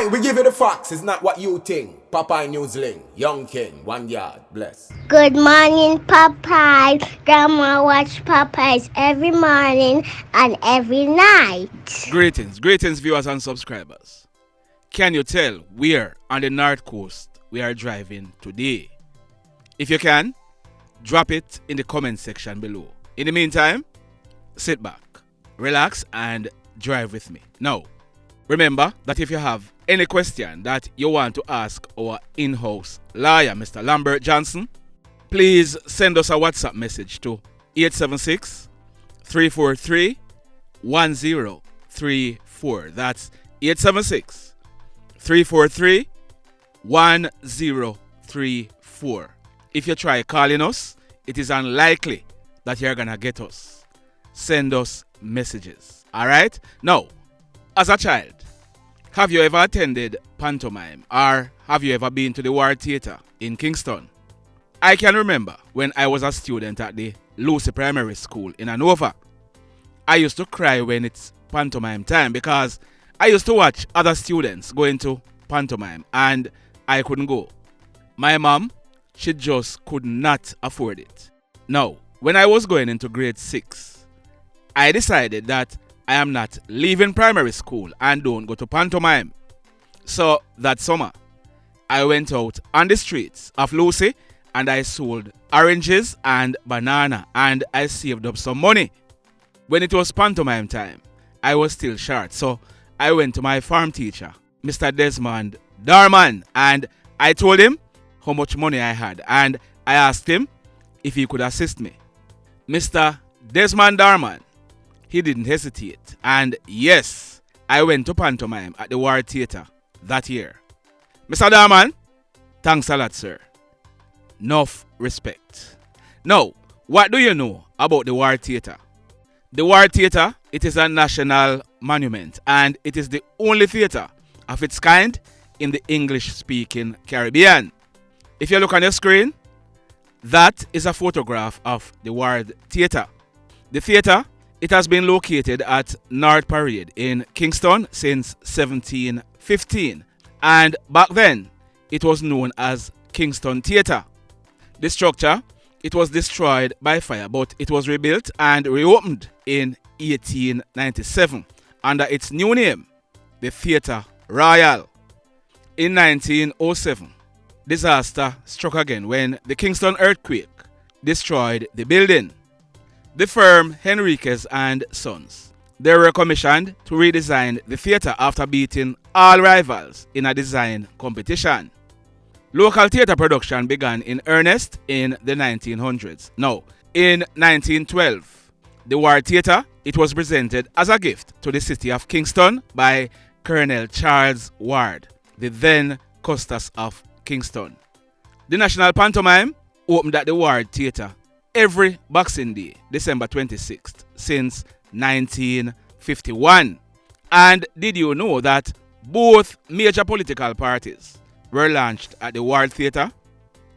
Aye, we give you the facts. It's not what you think. Popeye Newsling, Young King, 1 yard, bless. Good morning, Popeye. Grandma watch Popeyes every morning and every night. Greetings viewers and subscribers. Can you tell where on the North Coast we are driving today? If you can, drop it in the comment section below. In the meantime, sit back, relax and drive with me. Now, remember that if you have any question that you want to ask our in-house lawyer, Mr. Lambert Johnson, please send us a WhatsApp message to 876-343-1034. That's 876-343-1034. If you try calling us, it is unlikely that you're gonna get us. Send us messages. Alright? Now, as a child, have you ever attended pantomime or have you ever been to the War Theatre in Kingston? I can remember when I was a student at the Lucy Primary School in Hanover. I used to cry when it's pantomime time because I used to watch other students going to pantomime and I couldn't go. My mom, she just could not afford it. Now, when I was going into grade 6, I decided that I am not leaving primary school and don't go to pantomime. So that summer, I went out on the streets of Lucy and I sold oranges and banana and I saved up some money. When it was pantomime time, I was still short, so I went to my farm teacher, Mr. Desmond Darman, and I told him how much money I had and I asked him if he could assist me. Mr. Desmond Darman, he didn't hesitate, and yes, I went to pantomime at the War Theatre that year. Mr. Darman, thanks a lot, sir. Enough respect. Now, what do you know about the War Theatre? The War Theatre, it is a national monument and it is the only theatre of its kind in the English-speaking Caribbean. If you look on your screen, that is a photograph of the War Theatre. The theatre, it has been located at North Parade in Kingston since 1715 and back then it was known as Kingston Theatre. The structure, it was destroyed by fire but it was rebuilt and reopened in 1897 under its new name, the Theatre Royal. In 1907, disaster struck again when the Kingston earthquake destroyed the building. The firm Henriquez and Sons, they were commissioned to redesign the theatre after beating all rivals in a design competition. Local theatre production began in earnest in the 1900s. Now, in 1912, the War Theatre, it was presented as a gift to the city of Kingston by Colonel Charles Ward, the then Custos of Kingston. The National Pantomime opened at the War Theatre every Boxing Day, December 26th, since 1951. And did you know that both major political parties were launched at the War Theatre?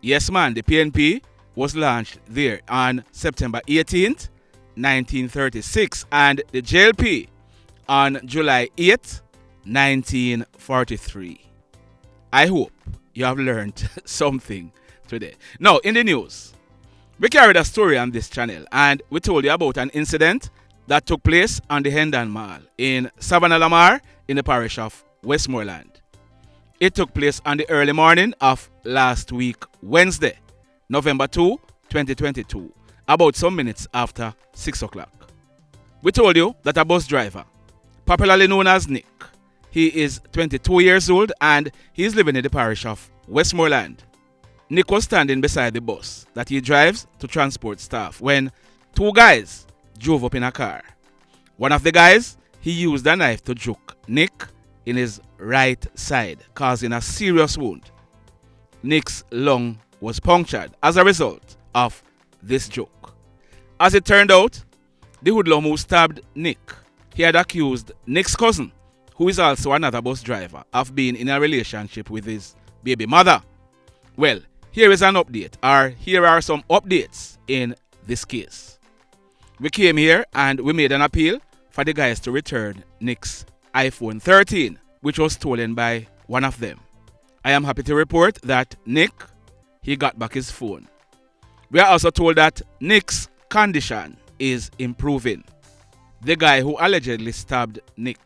Yes man, the PNP was launched there on September 18th, 1936 and the JLP on July 8th, 1943. I hope you have learned something today. Now, in the news, we carried a story on this channel and we told you about an incident that took place on the Hendon Mall in Savanna-la-Mar in the parish of Westmoreland. It took place on the early morning of last week, Wednesday, November 2, 2022, about some minutes after 6 o'clock. We told you that a bus driver, popularly known as Nick, he is 22 years old and he is living in the parish of Westmoreland. Nick was standing beside the bus that he drives to transport staff when two guys drove up in a car. One of the guys, he used a knife to juke Nick in his right side, causing a serious wound. Nick's lung was punctured as a result of this joke. As it turned out, the hoodlum who stabbed Nick, he had accused Nick's cousin, who is also another bus driver, of being in a relationship with his baby mother. Well, here is an update, or here are some updates in this case. We came here and we made an appeal for the guys to return Nick's iPhone 13, which was stolen by one of them. I am happy to report that Nick, he got back his phone. We are also told that Nick's condition is improving. The guy who allegedly stabbed Nick,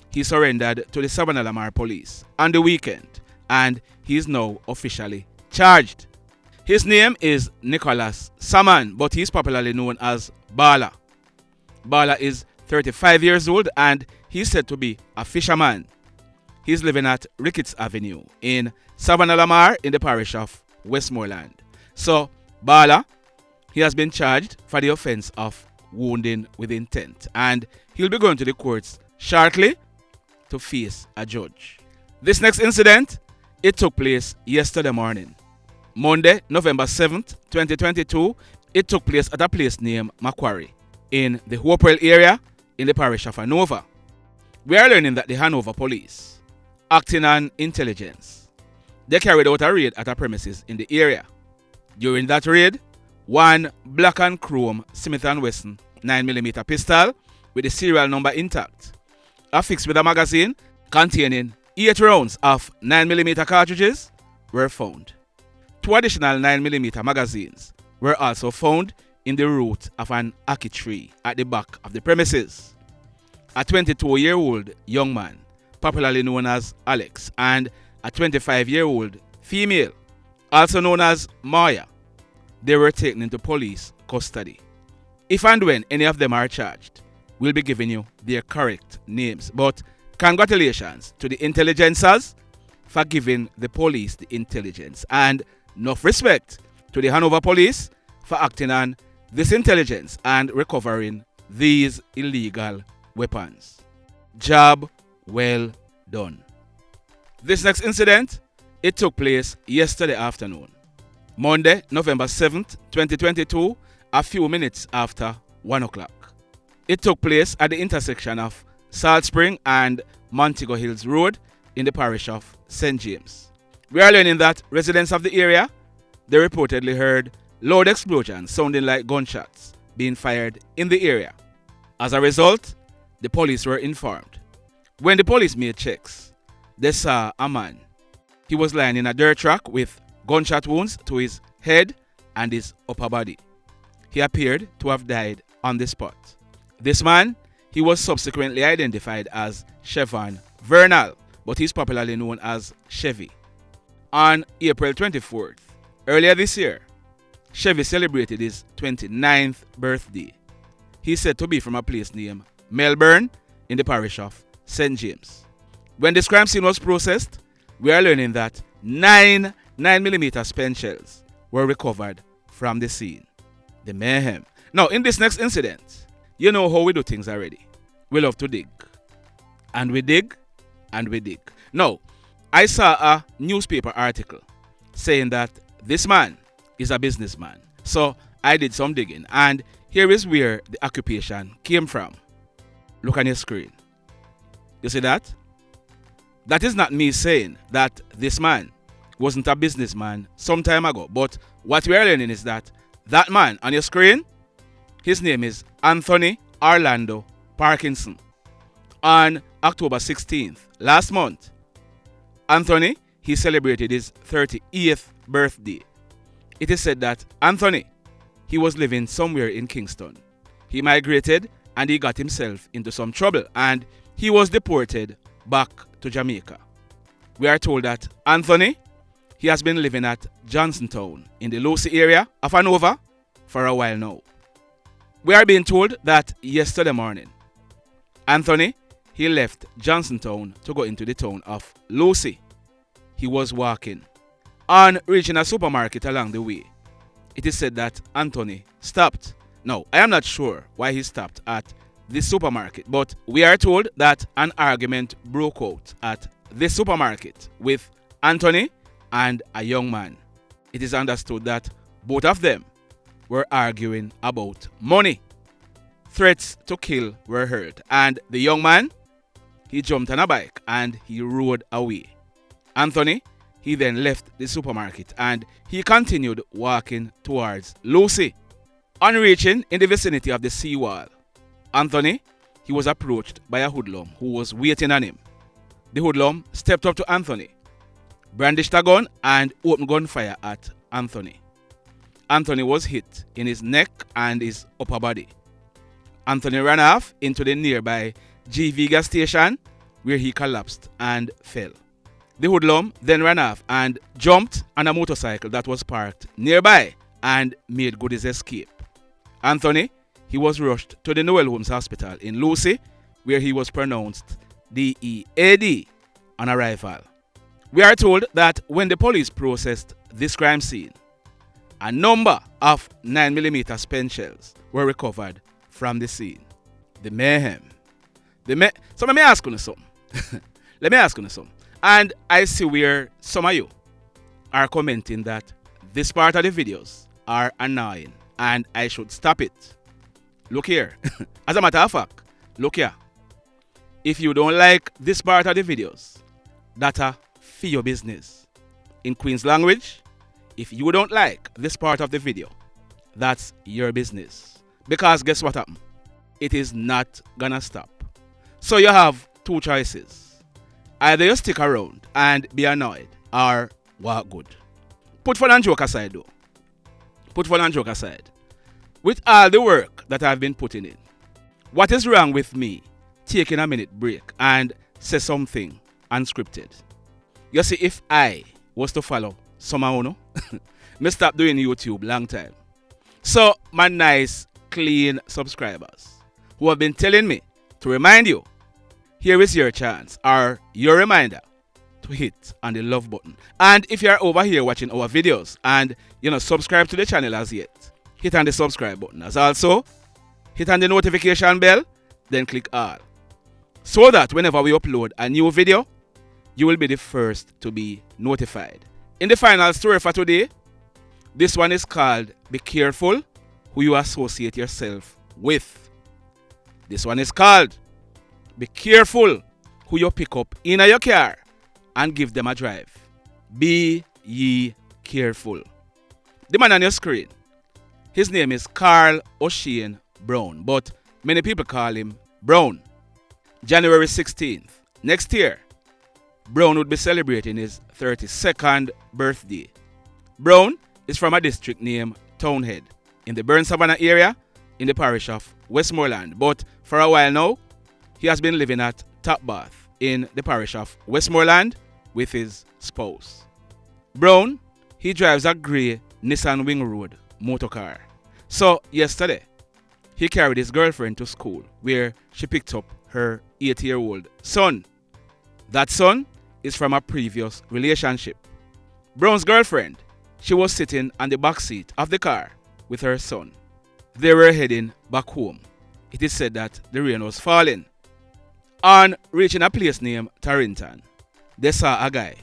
he surrendered to the Savanna-la-Mar police on the weekend and he is now officially charged. His name is Nichalos Salmon, but he is popularly known as Bala. Bala is 35 years old and he is said to be a fisherman. He is living at Ricketts Avenue in Savanna-la-Mar in the parish of Westmoreland. So, Bala, he has been charged for the offense of wounding with intent and he'll be going to the courts shortly to face a judge. This next incident, it took place yesterday morning. Monday, November 7th, 2022, it took place at a place named Macquarie in the Hopewell area in the parish of Hanover. We are learning that the Hanover police, acting on intelligence, they carried out a raid at a premises in the area. During that raid, one black and chrome Smith & Wesson 9mm pistol with the serial number intact, affixed with a magazine containing 8 rounds of 9mm cartridges, were found. 2 additional 9mm magazines were also found in the root of an ackee tree at the back of the premises. A 22-year-old young man, popularly known as Alex, and a 25-year-old female, also known as Maya, they were taken into police custody. If and when any of them are charged, we'll be giving you their correct names. But congratulations to the intelligencers for giving the police the intelligence, and enough respect to the Hanover police for acting on this intelligence and recovering these illegal weapons. Job well done. This next incident, it took place yesterday afternoon, Monday, November 7th, 2022, a few minutes after 1 o'clock. It took place at the intersection of Salt Spring and Montego Hills Road in the parish of St. James. We are learning that residents of the area, they reportedly heard loud explosions sounding like gunshots being fired in the area. As a result, the police were informed. When the police made checks, they saw a man. He was lying in a dirt track with gunshot wounds to his head and his upper body. He appeared to have died on the spot. This man, he was subsequently identified as Chevon Vernal, but he's popularly known as Chevy. On April 24th, earlier this year, Chevy celebrated his 29th birthday. He's said to be from a place named Melbourne in the parish of St. James. When this crime scene was processed, we are learning that 9 9mm spent shells were recovered from the scene. The mayhem. Now, in this next incident, you know how we do things already. We love to dig. And we dig, and we dig. Now, I saw a newspaper article saying that this man is a businessman. So, I did some digging, and here is where the occupation came from. Look on your screen. You see that? That is not me saying that this man wasn't a businessman some time ago, but what we are learning is that that man on your screen, his name is Anthony Orlando Parkinson. On October 16th, last month, Anthony, he celebrated his 38th birthday. It is said that Anthony, he was living somewhere in Kingston. He migrated and he got himself into some trouble and he was deported back to Jamaica. We are told that Anthony, he has been living at Johnsontown in the Lucy area of Hanover for a while now. We are being told that yesterday morning, Anthony, he left Johnsontown to go into the town of Lucy. He was walking. On reaching a supermarket along the way, it is said that Anthony stopped. Now, I am not sure why he stopped at this supermarket, but we are told that an argument broke out at this supermarket with Anthony and a young man. It is understood that both of them were arguing about money. Threats to kill were heard, and the young man, he jumped on a bike and he rode away. Anthony, he then left the supermarket and he continued walking towards Lucy. On reaching in the vicinity of the seawall, Anthony, he was approached by a hoodlum who was waiting on him. The hoodlum stepped up to Anthony, brandished a gun, and opened gunfire at Anthony. Anthony was hit in his neck and his upper body. Anthony ran off into the nearby GV gas station where he collapsed and fell. The hoodlum then ran off and jumped on a motorcycle that was parked nearby and made good his escape. Anthony, he was rushed to the Noel Holmes Hospital in Lucy where he was pronounced DEAD on arrival. We are told that when the police processed this crime scene, a number of 9mm spent shells were recovered from the scene. The mayhem. So let me ask you something. Let me ask you something. And I see where some of you are commenting that this part of the videos are annoying and I should stop it. Look here. As a matter of fact, look here. If you don't like this part of the videos, that's for your business. In Queen's language, if you don't like this part of the video, that's your business. Because guess what happened? It is not gonna stop. So you have two choices. Either you stick around and be annoyed or walk good. Put fun and joke aside though. Put fun and joke aside. With all the work that I've been putting in, what is wrong with me taking a minute break and say something unscripted? You see, if I was to follow someone, me stop doing YouTube long time. So my nice, clean subscribers who have been telling me to remind you, here is your chance or your reminder to hit on the love button. And if you are over here watching our videos and subscribe to the channel as yet, hit on the subscribe button. As also, hit on the notification bell, then click all. So that whenever we upload a new video, you will be the first to be notified. In the final story for today, this one is called Be Careful Who You Associate Yourself With. This one is called Be Careful Who You Pick Up in your car and give them a drive. Be ye careful. The man on your screen, his name is Carl Oshane Brown, but many people call him Brown. January 16th, next year, Brown would be celebrating his 32nd birthday. Brown is from a district named Townhead in the Burn Savannah area in the parish of Westmoreland, but for a while now, he has been living at Top Bath in the parish of Westmoreland with his spouse. Brown, he drives a grey Nissan Wing Road motorcar. So yesterday, he carried his girlfriend to school where she picked up her 8-year-old son. That son is from a previous relationship. Brown's girlfriend, she was sitting on the back seat of the car with her son. They were heading back home. It is said that the rain was falling. On reaching a place named Tarrington, they saw a guy.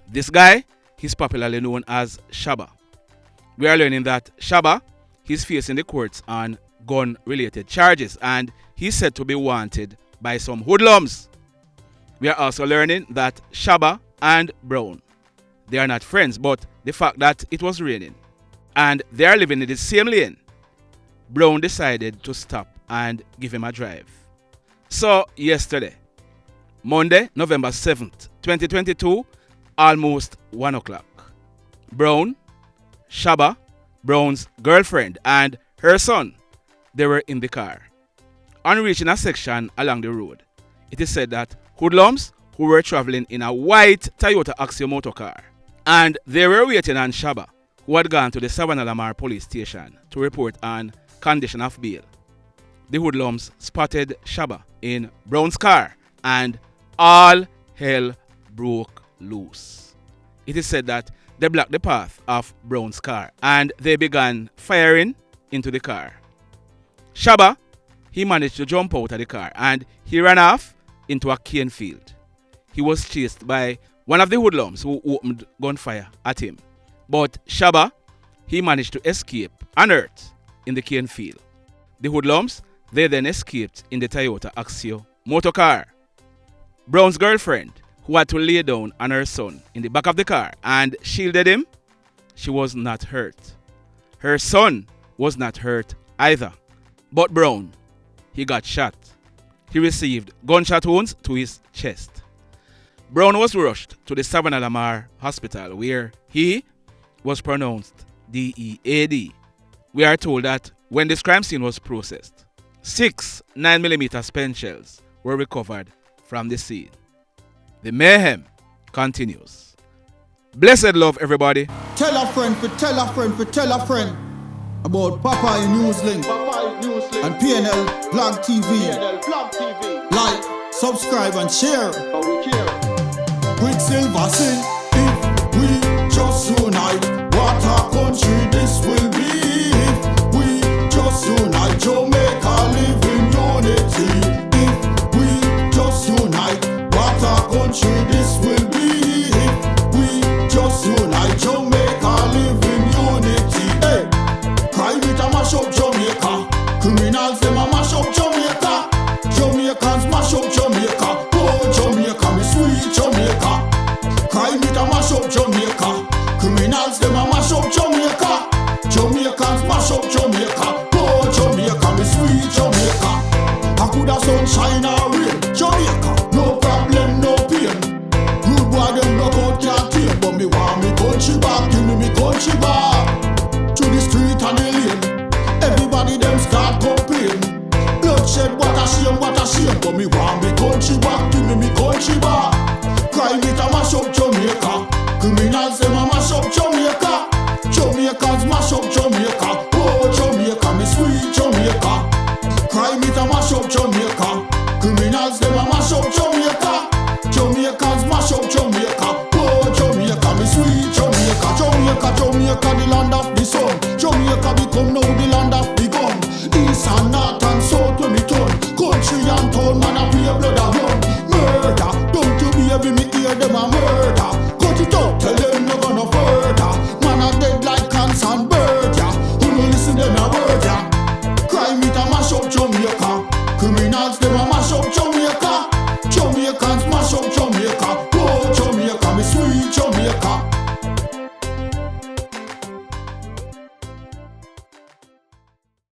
This guy, he's popularly known as Shabba. We are learning that Shabba, he's facing the courts on gun-related charges and he's said to be wanted by some hoodlums. We are also learning that Shabba and Brown, they are not friends, but the fact that it was raining and they are living in the same lane, Brown decided to stop and give him a drive. So yesterday, Monday, November 7th, 2022, almost 1 o'clock, Brown, Shabba, Brown's girlfriend and her son, they were in the car. On reaching a section along the road, it is said that hoodlums who were traveling in a white Toyota Axio motor car and they were waiting on Shabba, who had gone to the Savanna-la-Mar police station to report on condition of bail. The hoodlums spotted Shabba in Brown's car and all hell broke loose. It is said that they blocked the path of Brown's car and they began firing into the car. Shabba, he managed to jump out of the car and he ran off into a cane field. He was chased by one of the hoodlums who opened gunfire at him. But Shabba, he managed to escape unhurt in the cane field. The hoodlums, they then escaped in the Toyota Axio motor car. Brown's girlfriend, who had to lay down on her son in the back of the car and shielded him, she was not hurt. Her son was not hurt either. But Brown, he got shot. He received gunshot wounds to his chest. Brown was rushed to the Savanna-la-Mar hospital where he was pronounced DEAD. We are told that when this crime scene was processed, 6 9mm spent shells were recovered from the scene. The mayhem continues. Blessed love, everybody. Tell a friend for tell a friend for tell a friend about Popeye Newslink and PNL Blog TV. Like, subscribe and share. Quicksilver sing, if we just unite, what a country this will be. If we just unite, Jamaica live in unity. If we just unite, what a country this will be. If we just unite, Jamaica live in unity. Hey, crime it a mash up Jamaica. Criminals them a mash up Jamaica. Jamaicans mash up Jamaica. Oh Jamaica, me sweet Jamaica. Crime it a mash up Jamaica. Criminals them a mash up Jamaica. Jamaicans mash up Jamaica. Oh Jamaica, me sweet Jamaica. I coulda sunshine or rain. Jamaica, no problem, no pain. Rude boy them knock out can't tame, but me want me country back. Give me country back. To the street and the lane. Everybody them start complain. Bloodshed, what a shame, but me want me country back. Give me country back. Crime it a mash up Jamaica. Criminals them a mash up Jamaica. Jamaicans mash up Jamaica. Oh Jamaica, me sweet Jamaica. Crime it a mash up Jamaica. Criminals them a mash up Jamaica. Jamaicans mash up Jamaica. Oh Jamaica, me sweet Jamaica. Jamaica, Jamaica, the land of the sun. Jamaica become now the land of the gun. East and north and south when me turn. Country and town, man a pay blood a run. Murder, don't you baby me hear them a murder. Cut it out, tell them no gonna further. Man a dead like cans and bird, yeah. Who no listen them a word, yeah.